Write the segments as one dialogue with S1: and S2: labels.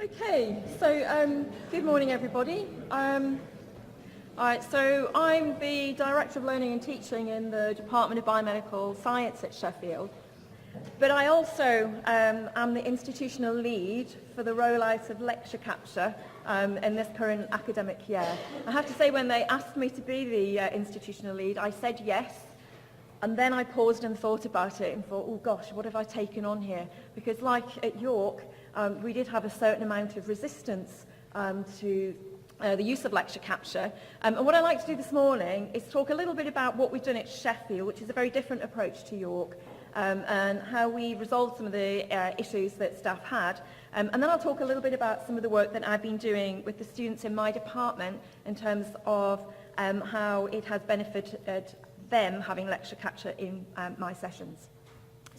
S1: Okay, so good morning everybody. So I'm the Director of Learning and Teaching in the Department of Biomedical Science at Sheffield, but I also am the institutional lead for the rollout of lecture capture in this current academic year. I have to say, when they asked me to be the institutional lead, I said yes, and then I paused and thought about it and thought, oh gosh, what have I taken on here? Because like at York, we did have a certain amount of resistance to the use of lecture capture. And what I'd like to do this morning is talk a little bit about what we've done at Sheffield, which is a very different approach to York, and how we resolved some of the issues that staff had. And then I'll talk a little bit about some of the work that I've been doing with the students in my department in terms of how it has benefited them having lecture capture in my sessions.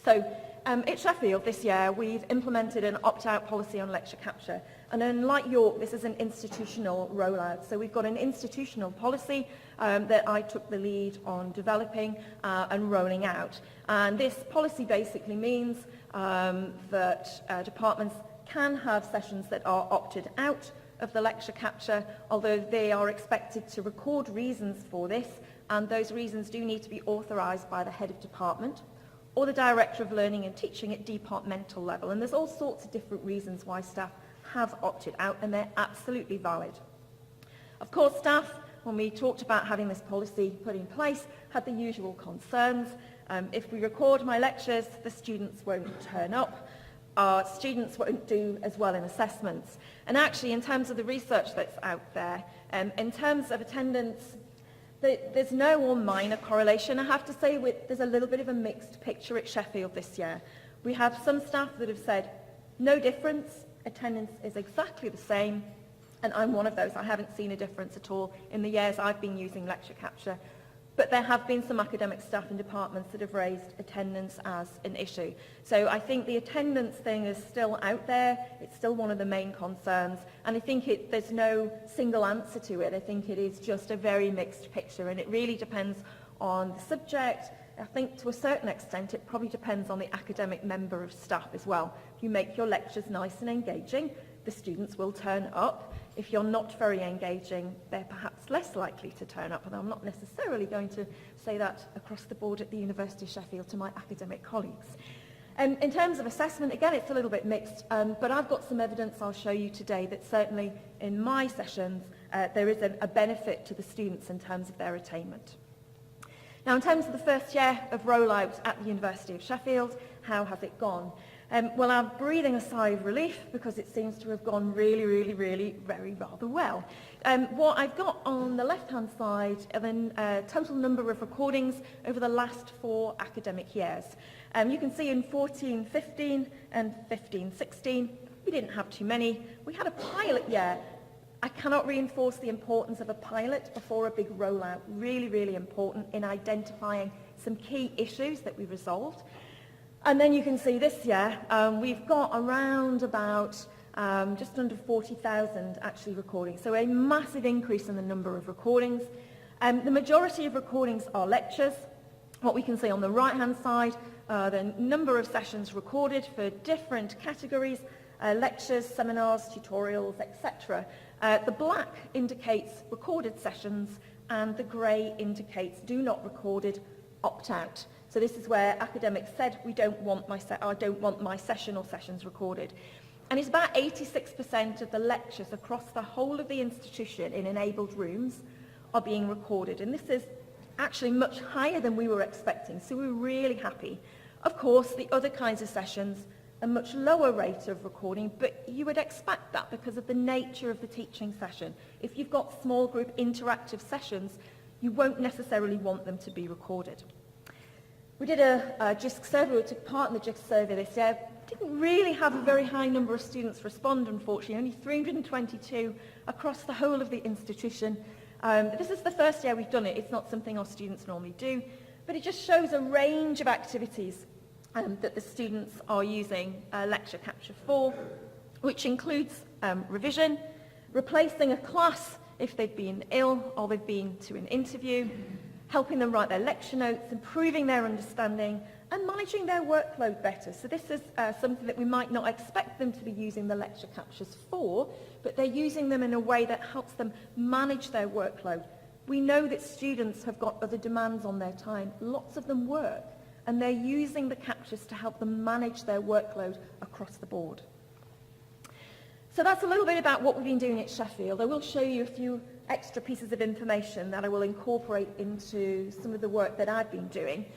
S1: So at Sheffield this year, we've implemented an opt-out policy on lecture capture. And unlike York, this is an institutional rollout. So we've got an institutional policy that I took the lead on developing and rolling out. And this policy basically means that departments can have sessions that are opted out of the lecture capture, although they are expected to record reasons for this, and those reasons do need to be authorised by the head of department or the Director of Learning and Teaching at departmental level. And there's all sorts of different reasons why staff have opted out, and they're absolutely valid. Of course, staff, when we talked about having this policy put in place, had the usual concerns. If we record my lectures, the students won't turn up. Our students won't do as well in assessments. And actually, in terms of the research that's out there, in terms of attendance, there's no or minor correlation. I have to say there's a little bit of a mixed picture at Sheffield this year. We have some staff that have said, no difference, attendance is exactly the same, and I'm one of those. I haven't seen a difference at all in the years I've been using lecture capture. But there have been some academic staff and departments that have raised attendance as an issue. So I think the attendance thing is still out there. It's still one of the main concerns. And I think there's no single answer to it. I think it is just a very mixed picture. And it really depends on the subject. I think to a certain extent it probably depends on the academic member of staff as well. If you make your lectures nice and engaging, the students will turn up. If you're not very engaging, they're perhaps less likely to turn up. And I'm not necessarily going to say that across the board at the University of Sheffield to my academic colleagues. In terms of assessment, again, it's a little bit mixed, but I've got some evidence I'll show you today that certainly in my sessions there is a benefit to the students in terms of their attainment. Now, in terms of the first year of rollout at the University of Sheffield, how has it gone? Well, I'm breathing a sigh of relief because it seems to have gone really, very rather well. What I've got on the left-hand side are the total number of recordings over the last 4 academic years. You can see in 14-15 and 15-16, we didn't have too many. We had a pilot year. I cannot reinforce the importance of a pilot before a big rollout. Really important in identifying some key issues that we resolved. And then you can see this year, we've got around about just under 40,000 actually recordings. So a massive increase in the number of recordings. The majority of recordings are lectures. What we can see on the right-hand side, the number of sessions recorded for different categories, lectures, seminars, tutorials, etc. The black indicates recorded sessions, and the grey indicates do not recorded, opt out. So this is where academics said, I don't want my session or sessions recorded. And it's about 86% of the lectures across the whole of the institution in enabled rooms are being recorded. And this is actually much higher than we were expecting, so we're really happy. Of course, the other kinds of sessions, a much lower rate of recording, but you would expect that because of the nature of the teaching session. If you've got small group interactive sessions, you won't necessarily want them to be recorded. We did a JISC survey. We took part in the JISC survey this year. Didn't really have a very high number of students respond, unfortunately. Only 322 across the whole of the institution. This is the first year we've done it. It's not something our students normally do, but it just shows a range of activities that the students are using lecture capture for, which includes revision, replacing a class if they've been ill or they've been to an interview, helping them write their lecture notes, improving their understanding, and managing their workload better. So this is something that we might not expect them to be using the lecture captures for, but they're using them in a way that helps them manage their workload. We know that students have got other demands on their time. Lots of them work, and they're using the captures to help them manage their workload across the board. So that's a little bit about what we've been doing at Sheffield. I will show you a few extra pieces of information that I will incorporate into some of the work that I've been doing.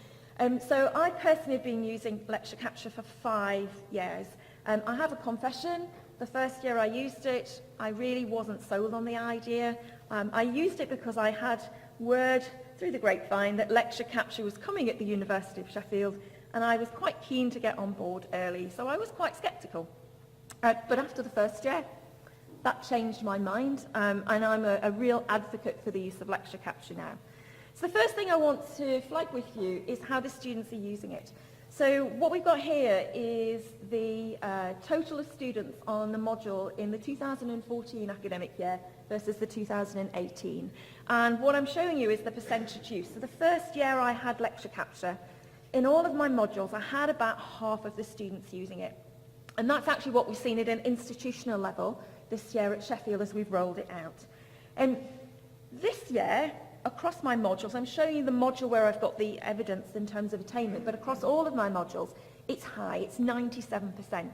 S1: So I personally have been using lecture capture for 5 years. I have a confession. The first year I used it, I really wasn't sold on the idea. I used it because I had word through the grapevine that lecture capture was coming at the University of Sheffield, and I was quite keen to get on board early, so I was quite sceptical. But after the first year, that changed my mind, and I'm a real advocate for the use of lecture capture now. So the first thing I want to flag with you is how the students are using it. So what we've got here is the total of students on the module in the 2014 academic year versus the 2018. And what I'm showing you is the percentage use. So the first year I had lecture capture, in all of my modules, I had about half of the students using it. And that's actually what we've seen at an institutional level this year at Sheffield as we've rolled it out. And this year, across my modules, I'm showing you the module where I've got the evidence in terms of attainment, but across all of my modules, it's high, it's 97%.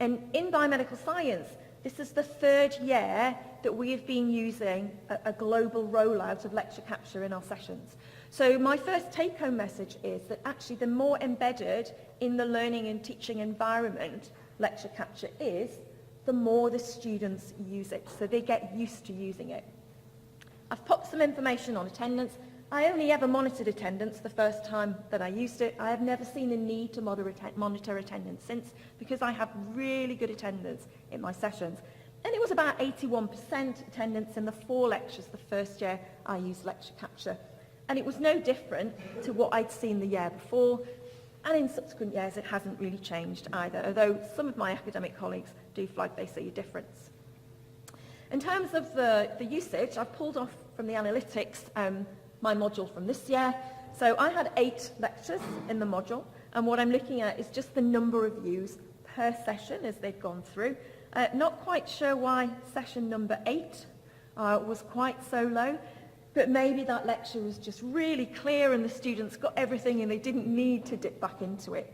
S1: And in biomedical science, this is the 3rd year that we have been using a global rollout of lecture capture in our sessions. So my first take-home message is that actually the more embedded in the learning and teaching environment lecture capture is, the more the students use it, so they get used to using it. I've popped some information on attendance. I only ever monitored attendance the first time that I used it. I have never seen a need to monitor attendance since, because I have really good attendance in my sessions. And it was about 81% attendance in the 4 lectures the first year I used lecture capture. And it was no different to what I'd seen the year before. And in subsequent years, it hasn't really changed either, although some of my academic colleagues do flag they see a difference. In terms of the usage, I've pulled off from the analytics my module from this year. So I had 8 lectures in the module, and what I'm looking at is just the number of views per session as they've gone through. Not quite sure why session number 8 was quite so low, but maybe that lecture was just really clear and the students got everything and they didn't need to dip back into it.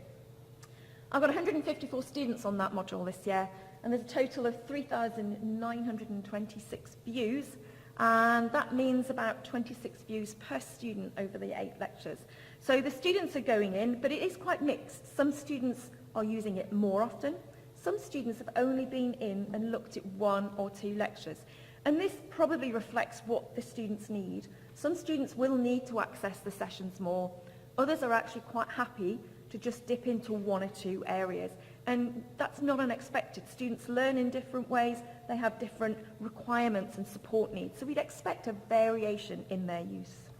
S1: I've got 154 students on that module this year, and there's a total of 3,926 views, and that means about 26 views per student over the 8 lectures. So the students are going in, but it is quite mixed. Some students are using it more often. Some students have only been in and looked at 1 or 2 lectures. And this probably reflects what the students need. Some students will need to access the sessions more. Others are actually quite happy to just dip into 1 or 2 areas. And that's not unexpected. Students learn in different ways. They have different requirements and support needs. So we'd expect a variation in their use.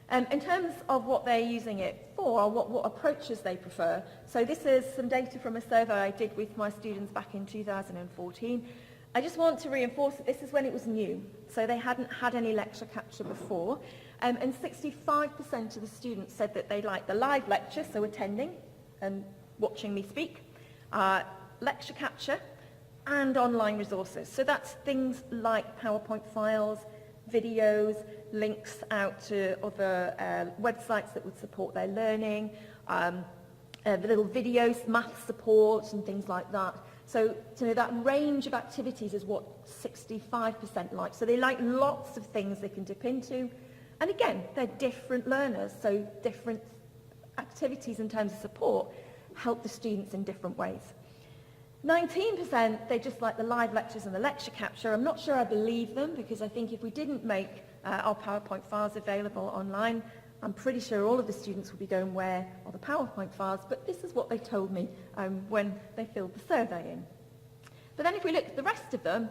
S1: In terms of what they're using it for, or what approaches they prefer, so this is some data from a survey I did with my students back in 2014. I just want to reinforce that this is when it was new, so they hadn't had any lecture capture before, and 65% of the students said that they liked the live lecture, so attending and watching me speak, lecture capture, and online resources. So that's things like PowerPoint files, videos, links out to other websites that would support their learning, the little videos, math support and things like that. So that range of activities is what 65% like. So they like lots of things they can dip into. And again, they're different learners, so different activities in terms of support help the students in different ways. 19%, they just like the live lectures and the lecture capture. I'm not sure I believe them, because I think if we didn't make our PowerPoint files available online, I'm pretty sure all of the students would be going, where are the PowerPoint files? But this is what they told me when they filled the survey in. But then if we look at the rest of them,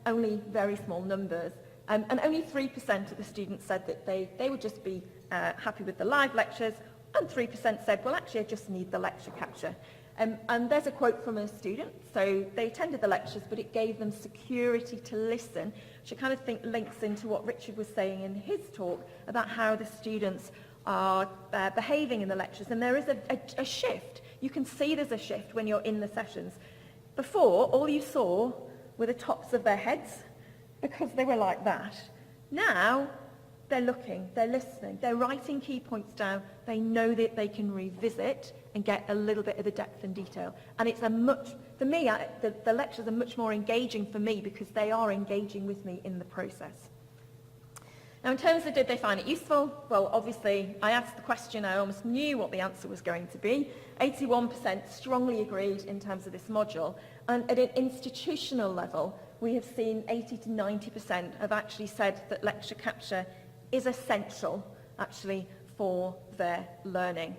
S1: only very small numbers. And only 3% of the students said that they would just be happy with the live lectures, and 3% said, well, actually, I just need the lecture capture. And there's a quote from a student. So they attended the lectures, but it gave them security to listen, which I kind of think links into what Richard was saying in his talk about how the students are behaving in the lectures, and there is a shift. You can see there's a shift when you're in the sessions. Before, all you saw were the tops of their heads because they were like that. Now, they're looking, they're listening, they're writing key points down. They know that they can revisit and get a little bit of the depth and detail. And it's for me, the lectures are much more engaging for me because they are engaging with me in the process. Now, in terms of did they find it useful? Well, obviously, I asked the question, I almost knew what the answer was going to be. 81% strongly agreed in terms of this module. And at an institutional level, we have seen 80 to 90% have actually said that lecture capture is essential, actually, for their learning.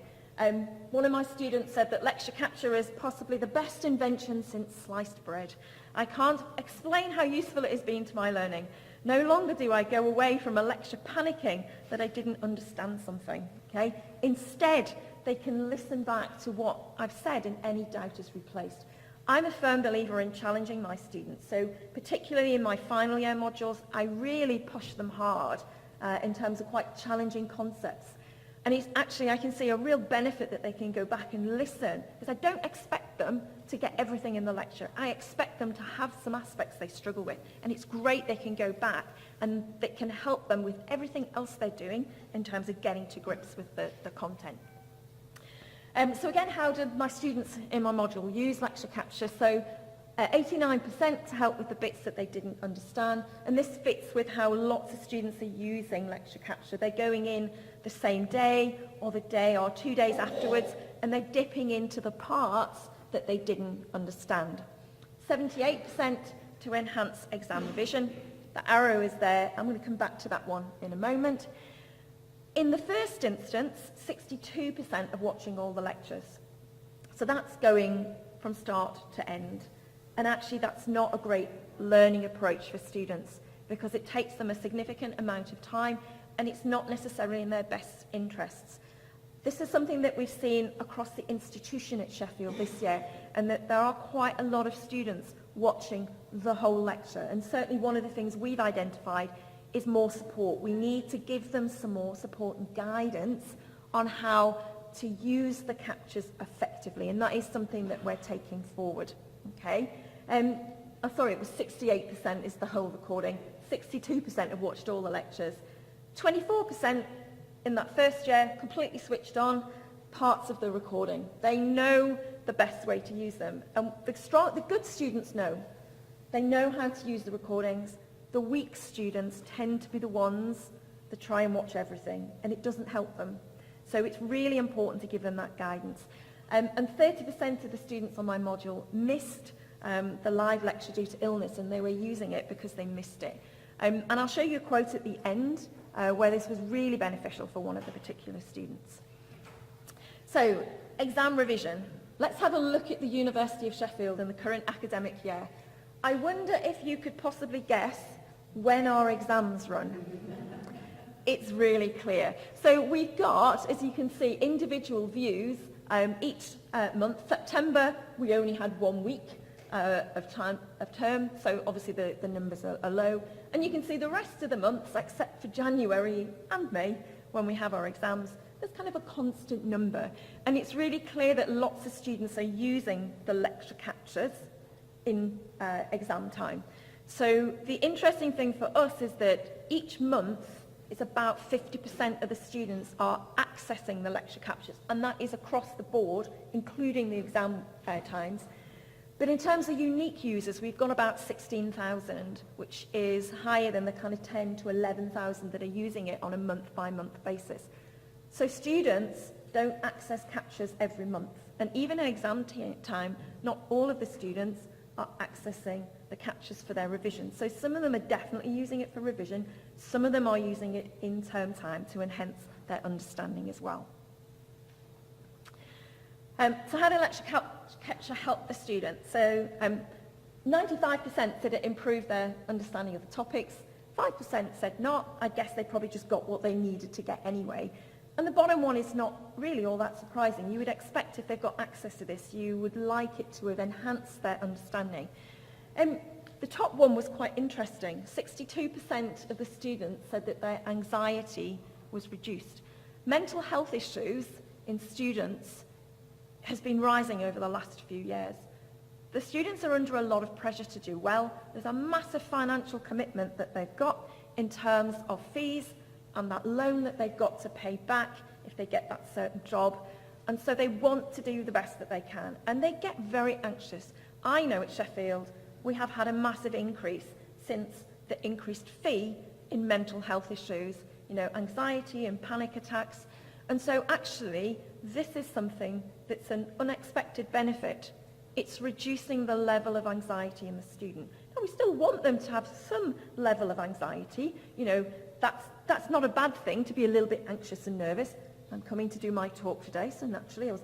S1: One of my students said that lecture capture is possibly the best invention since sliced bread. I can't explain how useful it has been to my learning. No longer do I go away from a lecture panicking that I didn't understand something. Okay? Instead, they can listen back to what I've said and any doubt is replaced. I'm a firm believer in challenging my students, so particularly in my final year modules, I really push them hard in terms of quite challenging concepts. And it's actually, I can see a real benefit that they can go back and listen, because I don't expect them to get everything in the lecture. I expect them to have some aspects they struggle with, and it's great they can go back and that can help them with everything else they're doing in terms of getting to grips with the content. So again, how did my students in my module use lecture capture? So 89% to help with the bits that they didn't understand, and this fits with how lots of students are using lecture capture. They're going in the same day or the day or 2 days afterwards, and they're dipping into the parts that they didn't understand. 78% to enhance exam revision. The arrow is there. I'm going to come back to that one in a moment. In the first instance, 62% of watching all the lectures. So that's going from start to end. And actually, that's not a great learning approach for students because it takes them a significant amount of time and it's not necessarily in their best interests. This is something that we've seen across the institution at Sheffield this year, and that there are quite a lot of students watching the whole lecture. And certainly one of the things we've identified is more support. We need to give them some more support and guidance on how to use the captures effectively, and that is something that we're taking forward. Okay? Sorry, it was 68% is the whole recording. 62% have watched all the lectures. 24% in that first year completely switched on parts of the recording. They know the best way to use them. And the good students know. They know how to use the recordings. The weak students tend to be the ones that try and watch everything, and it doesn't help them. So it's really important to give them that guidance. And 30% of the students on my module missed the live lecture due to illness, and they were using it because they missed it. And I'll show you a quote at the end where this was really beneficial for one of the particular students. So, exam revision. Let's have a look at the University of Sheffield in the current academic year. I wonder if you could possibly guess when our exams run. It's really clear. So we've got, as you can see, individual views each month. September, we only had 1 week of term, so obviously the numbers are low. And you can see the rest of the months, except for January and May, when we have our exams, there's kind of a constant number. And it's really clear that lots of students are using the lecture captures in exam time. So the interesting thing for us is that each month, it's about 50% of the students are accessing the lecture captures, and that is across the board, including the exam times. But in terms of unique users, we've got about 16,000, which is higher than the kind of 10 to 11,000 that are using it on a month-by-month basis. So students don't access captures every month, and even in exam time, not all of the students are accessing the captures for their revision. So some of them are definitely using it for revision, some of them are using it in term time to enhance their understanding as well. So how did lecture capture help the students? So 95% said it improved their understanding of the topics, 5% said not. I guess they probably just got what they needed to get anyway. And the bottom one is not really all that surprising. You would expect if they've got access to this, you would like it to have enhanced their understanding. The top one was quite interesting. 62% of the students said that their anxiety was reduced. Mental health issues in students has been rising over the last few years. The students are under a lot of pressure to do well. There's a massive financial commitment that they've got in terms of fees and that loan that they've got to pay back if they get that certain job. And so they want to do the best that they can. And they get very anxious. I know at Sheffield we have had a massive increase since the increased fee in mental health issues, anxiety and panic attacks. And so actually this is something that's an unexpected benefit. It's reducing the level of anxiety in the student. Now, we still want them to have some level of anxiety. That's not a bad thing to be a little bit anxious and nervous. I'm coming to do my talk today, so naturally I was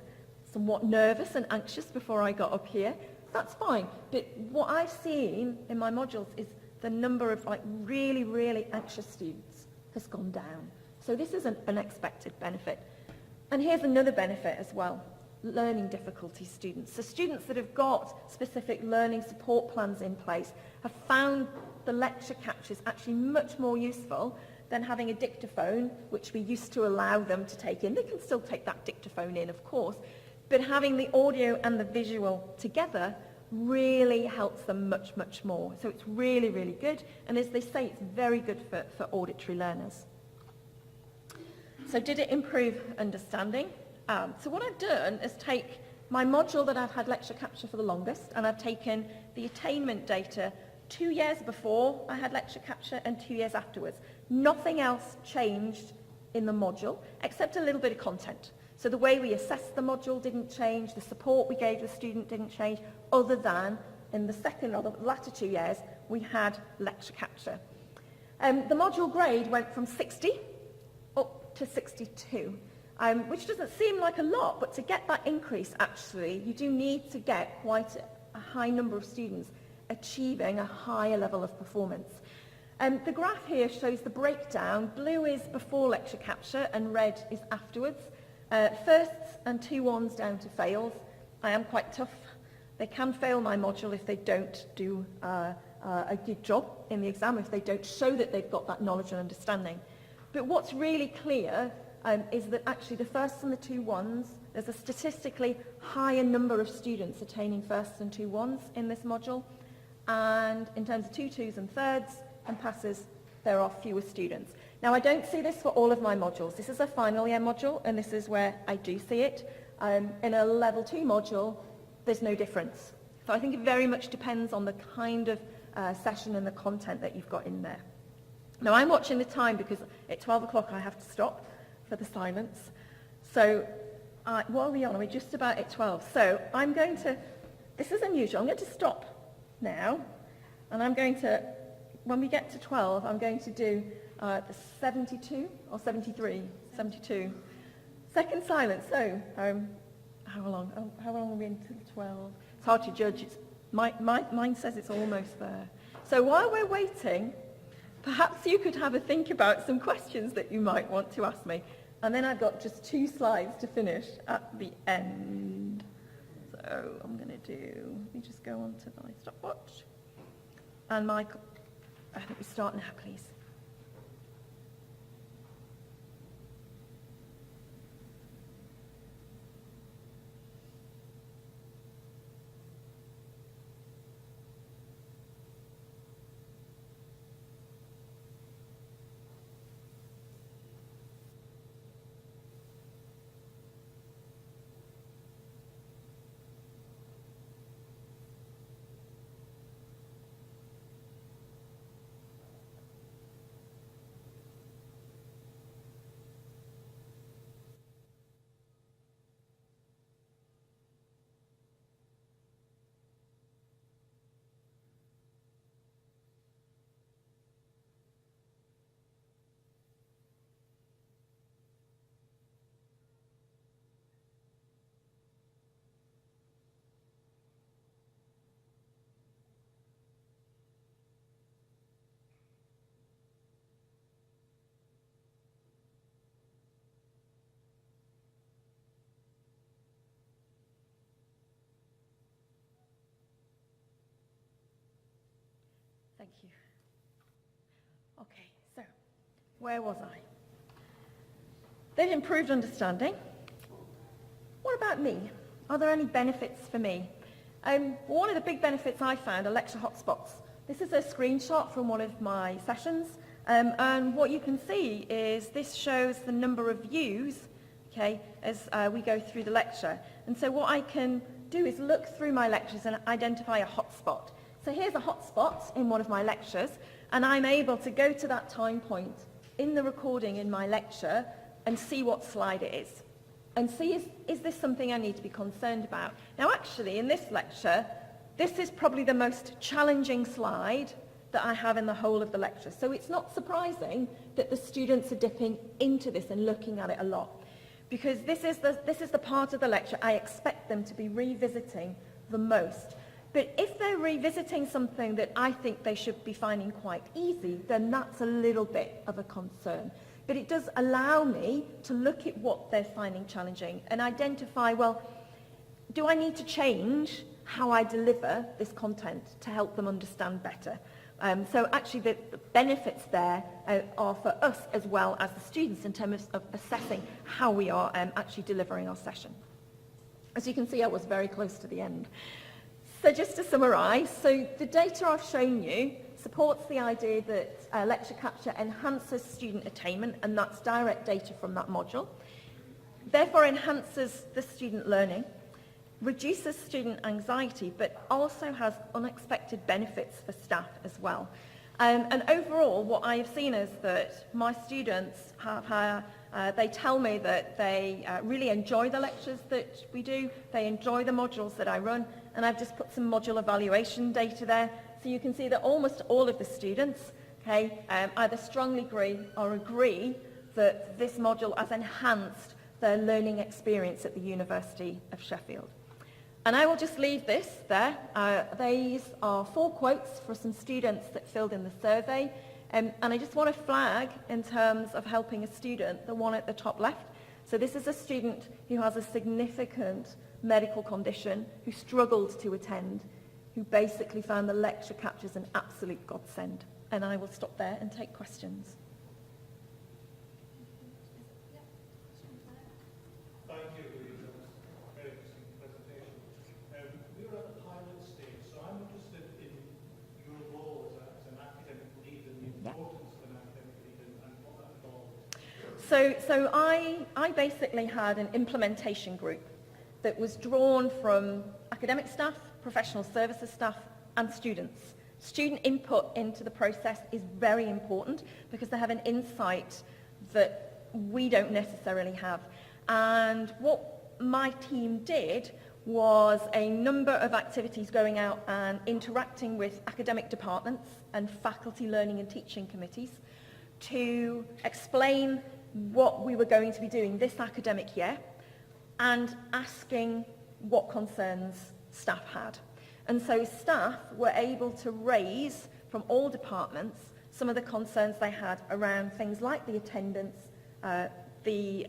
S1: somewhat nervous and anxious before I got up here. That's fine. But what I've seen in my modules is the number of really, really anxious students has gone down. So this is an unexpected benefit. And here's another benefit as well. Learning difficulty students. So students that have got specific learning support plans in place have found the lecture captures actually much more useful than having a dictaphone, which we used to allow them to take in. They can still take that dictaphone in, of course, but having the audio and the visual together really helps them much, much more. So it's really, really good. And as they say, it's very good for auditory learners. So did it improve understanding? So what I've done is take my module that I've had lecture capture for the longest, and I've taken the attainment data 2 years before I had lecture capture and 2 years afterwards. Nothing else changed in the module except a little bit of content. So the way we assessed the module didn't change, the support we gave the student didn't change, other than in the second or the latter 2 years we had lecture capture. The module grade went from 60 up to 62. Which doesn't seem like a lot, but to get that increase, actually, you do need to get quite a high number of students achieving a higher level of performance. The graph here shows the breakdown. Blue is before lecture capture and red is afterwards. Firsts and 2-1s down to fails. I am quite tough. They can fail my module if they don't do a good job in the exam, if they don't show that they've got that knowledge and understanding. But what's really clear is that actually the firsts and the 2-1s, there's a statistically higher number of students attaining firsts and 2-1s in this module. And in terms of 2-2s and thirds and passes, there are fewer students. Now, I don't see this for all of my modules. This is a final year module, and this is where I do see it. In a level 2 module, there's no difference. So I think it very much depends on the kind of session and the content that you've got in there. Now, I'm watching the time because at 12 o'clock I have to stop for the silence. So what are we on? Are we just about at 12? So I'm going to, this is unusual, I'm going to stop now, and I'm going to, when we get to 12, I'm going to do the 72 or 73, 72. Second silence. So how long are we until 12? It's hard to judge. Mine says it's almost there. So while we're waiting, perhaps you could have a think about some questions that you might want to ask me. And then I've got just 2 slides to finish at the end. So I'm going to do, let me just go on to my stopwatch. And Michael, I think we start now, please. Thank you. Okay, so where was I? They've improved understanding. What about me? Are there any benefits for me? One of the big benefits I found are lecture hotspots. This is a screenshot from one of my sessions, and what you can see is this shows the number of views, okay, as we go through the lecture. And so what I can do is look through my lectures and identify a hotspot. So here's a hotspot in one of my lectures, and I'm able to go to that time point in the recording in my lecture and see what slide it is. And see, is this something I need to be concerned about? Now actually, in this lecture, this is probably the most challenging slide that I have in the whole of the lecture. So it's not surprising that the students are dipping into this and looking at it a lot. Because this is the part of the lecture I expect them to be revisiting the most. But if they're revisiting something that I think they should be finding quite easy, then that's a little bit of a concern. But it does allow me to look at what they're finding challenging and identify, well, do I need to change how I deliver this content to help them understand better? So actually the benefits there are for us as well as the students in terms of assessing how we are actually delivering our session. As you can see, I was very close to the end. So just to summarise, so the data I've shown you supports the idea that lecture capture enhances student attainment, and that's direct data from that module, therefore enhances the student learning, reduces student anxiety, but also has unexpected benefits for staff as well. And overall, what I have seen is that my students they tell me that they really enjoy the lectures that we do, they enjoy the modules that I run, and I've just put some module evaluation data there. So you can see that almost all of the students, okay, either strongly agree or agree that this module has enhanced their learning experience at the University of Sheffield. And I will just leave this there. These are 4 quotes for some students that filled in the survey. And I just want to flag, in terms of helping a student, the one at the top left. So this is a student who has a significant medical condition, who struggled to attend, who basically found the lecture captures an absolute godsend. And I will stop there and take questions.
S2: Thank you, Louise. Very interesting presentation. We're at the pilot stage, so I'm interested in your role as an academic lead and the importance of an academic lead and what that involves.
S1: So I basically had an implementation group that was drawn from academic staff, professional services staff, and students. Student input into the process is very important because they have an insight that we don't necessarily have. And what my team did was a number of activities going out and interacting with academic departments and faculty learning and teaching committees to explain what we were going to be doing this academic year and asking what concerns staff had. And so staff were able to raise from all departments some of the concerns they had around things like the attendance, the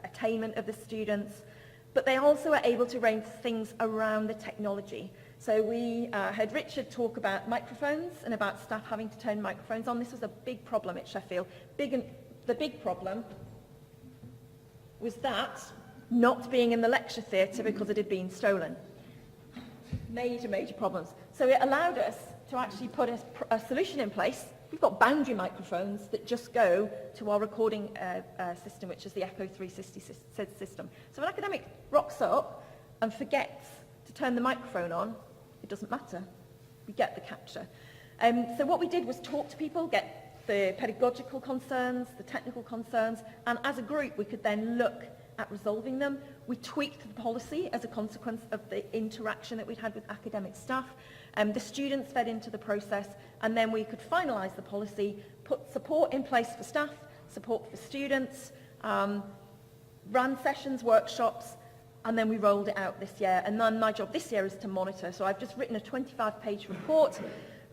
S1: attainment of the students, but they also were able to raise things around the technology. So we heard Richard talk about microphones and about staff having to turn microphones on. This was a big problem at Sheffield. The big problem was that not being in the lecture theatre because it had been stolen. Major problems. So it allowed us to actually put a solution in place. We've got boundary microphones that just go to our recording system, which is the Echo 360 system. So if an academic rocks up and forgets to turn the microphone on, it doesn't matter. We get the capture. So what we did was talk to people, get the pedagogical concerns, the technical concerns, and as a group we could then look at resolving them. We tweaked the policy as a consequence of the interaction that we'd had with academic staff. The students fed into the process, and then we could finalise the policy, put support in place for staff, support for students, ran sessions, workshops, and then we rolled it out this year. And then my job this year is to monitor. So I've just written a 25-page report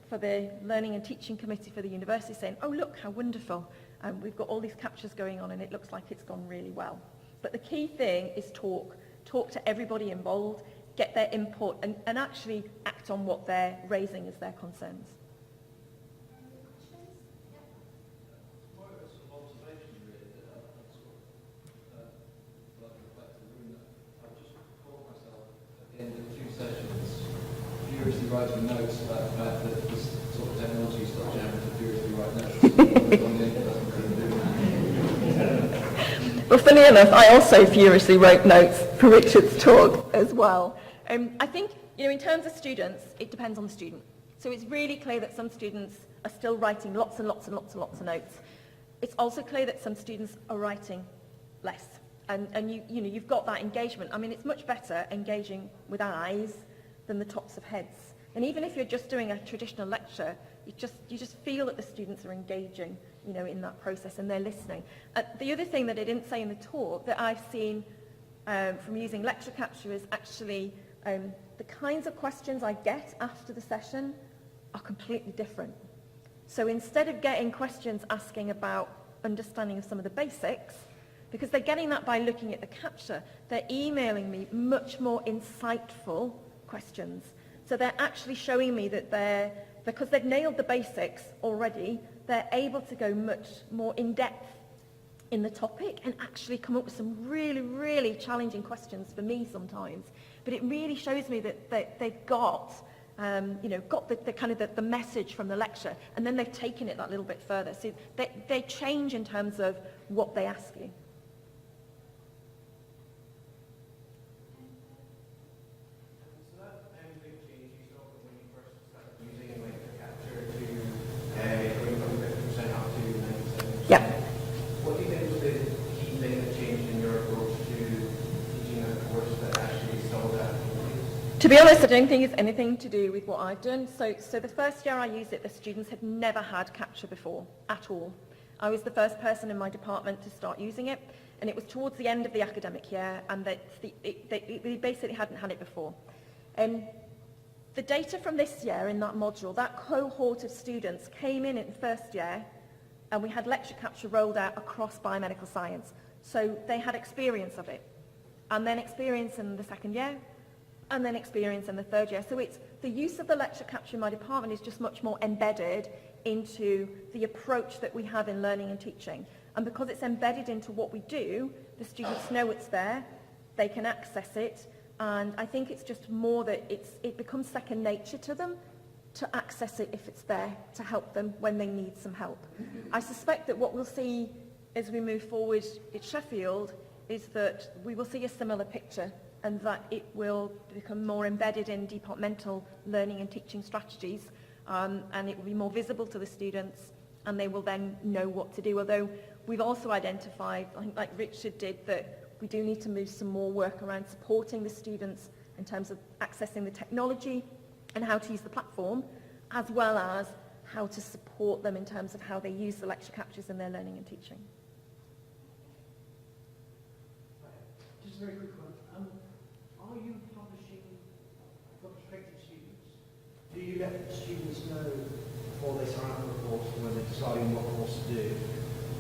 S1: for the Learning and Teaching Committee for the university saying, oh look how wonderful, we've got all these captures going on and it looks like it's gone really well. But the key thing is talk to everybody involved, get their input, and actually act on what they're raising as their concerns.
S3: writing notes about the fact that this sort of technology is not jamming to furiously write notes. On the end, it doesn't really do that.
S1: Well, funny enough, I also furiously wrote notes for Richard's talk as well. I think, in terms of students, it depends on the student. So it's really clear that some students are still writing lots and lots and lots and lots of notes. It's also clear that some students are writing less. And you've got that engagement. I mean, it's much better engaging with eyes than the tops of heads. And even if you're just doing a traditional lecture, you just feel that the students are engaging, in that process, and they're listening. The other thing that I didn't say in the talk that I've seen from using lecture capture is actually the kinds of questions I get after the session are completely different. So instead of getting questions asking about understanding of some of the basics, because they're getting that by looking at the capture, they're emailing me much more insightful questions. So they're actually showing me that because they've nailed the basics already, they're able to go much more in depth in the topic and actually come up with some really, really challenging questions for me sometimes. But it really shows me that they've got the kind of the message from the lecture, and then they've taken it that little bit further. So they change in terms of what they ask you.
S4: So that big change you saw when you first started using lecture capture to going from 50% up to 97%.
S1: Yeah.
S4: What do you think was the key thing that changed in your approach to teaching a course that actually solved that?
S1: To be honest, I don't think it's anything to do with what I've done. So the first year I used it, the students had never had capture before, at all. I was the first person in my department to start using it, and it was towards the end of the academic year, and they basically hadn't had it before. The data from this year in that module, that cohort of students came in the first year, and we had lecture capture rolled out across biomedical science. So they had experience of it, and then experience in the second year, and then experience in the third year. So it's the use of the lecture capture in my department is just much more embedded into the approach that we have in learning and teaching. And because it's embedded into what we do, the students know it's there, they can access it, and I think it's just more that it becomes second nature to them to access it if it's there, to help them when they need some help. I suspect that what we'll see as we move forward at Sheffield is that we will see a similar picture, and that it will become more embedded in departmental learning and teaching strategies, and it will be more visible to the students, and they will then know what to do. Although we've also identified, I think like Richard did, that we do need to move some more work around supporting the students in terms of accessing the technology and how to use the platform, as well as how to support them in terms of how they use the lecture captures in their learning and teaching.
S2: Just a very quick one. Are you publishing for prospective students? Do you let the students know before they sign up for a course and when they're deciding what course to do,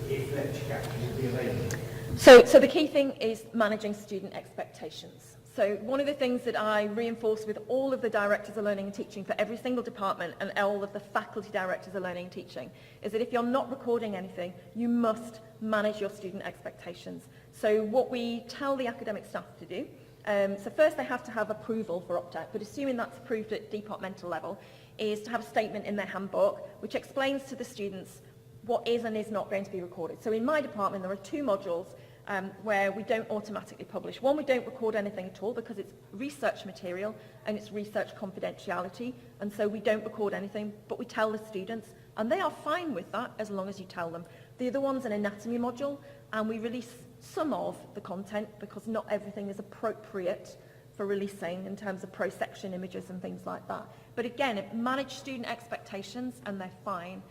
S2: if lecture capture will be available?
S1: So the key thing is managing student expectations. So one of the things that I reinforce with all of the directors of learning and teaching for every single department and all of the faculty directors of learning and teaching is that if you're not recording anything, you must manage your student expectations. So what we tell the academic staff to do, so first they have to have approval for opt-out, but assuming that's approved at departmental level, is to have a statement in their handbook which explains to the students what is and is not going to be recorded. So in my department there are two modules where we don't automatically publish. One, we don't record anything at all because it's research material and it's research confidentiality, and so we don't record anything, but we tell the students, and they are fine with that as long as you tell them. The other one's an anatomy module, and we release some of the content because not everything is appropriate for releasing in terms of pro-section images and things like that. But again, it manage student expectations and they're fine.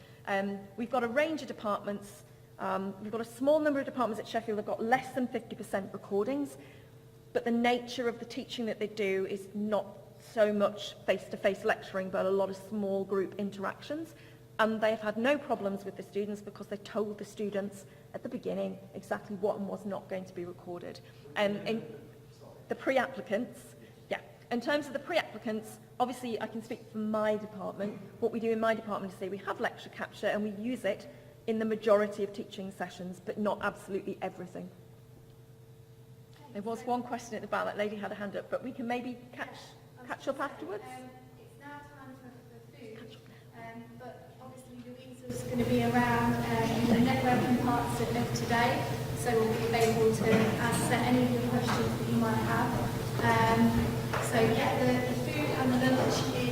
S1: We've got a range of departments. We've got a small number of departments at Sheffield that have got less than 50% recordings, but the nature of the teaching that they do is not so much face-to-face lecturing, but a lot of small group interactions. And they've had no problems with the students because they told the students at the beginning exactly what and was not going to be recorded. In the pre-applicants, yeah. In terms of the pre-applicants, obviously I can speak for my department. What we do in my department is say we have lecture capture and we use it in the majority of teaching sessions, but not absolutely everything. There was one question at the back. That lady had a hand up, but we can maybe catch up afterwards.
S5: It's now time parts of today, so we'll be able to answer any of the questions that you might have. So yeah, the food and the lunch is